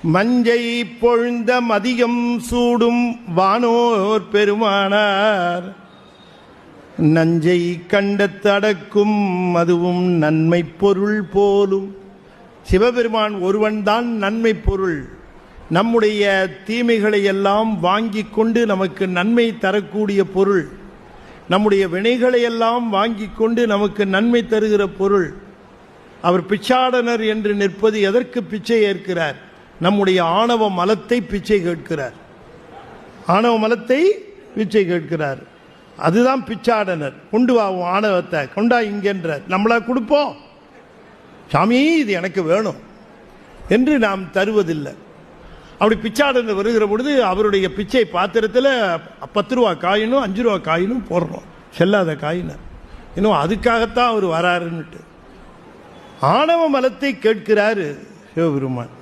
மஞ்சை பொழுந்த மதியம் சூடும் வானோர் பெருமானார் நஞ்சை கண்டத்து அடக்கும் அதுவும் நன்மை பொருள் போலும். சிவபெருமான் ஒருவன்தான் நன்மை பொருள். நம்முடைய தீமைகளை எல்லாம் வாங்கி கொண்டு நமக்கு நன்மை தரக்கூடிய பொருள், நம்முடைய வினைகளை எல்லாம் வாங்கி கொண்டு நமக்கு நன்மை தருகிற பொருள். அவர் பிச்சாடனர் என்று நிற்பது எதற்கு பிச்சை ஏற்கிறார்? நம்முடைய ஆணவ மலத்தை பிச்சை கேட்கிறார். ஆணவ மலத்தை பிச்சை கேட்கிறார். அதுதான் பிச்சாடனர். கொண்டு வா ஆணவத்தை, கொண்டா இங்கென்ற. நம்மளா கொடுப்போம், சாமி இது எனக்கு வேணும் என்று நாம் தருவதில்லை. அப்படி பிச்சாடனர் வருகிற பொழுது அவருடைய பிச்சை பாத்திரத்தில் 10 ரூபா காயினும் 5 ரூபா காயினும் போடுறோம், செல்லாத காயினர். இன்னும் அதுக்காகத்தான் அவர் வராருன்னுட்டு ஆணவ மலத்தை கேட்கிறாரு சிவபெருமான்.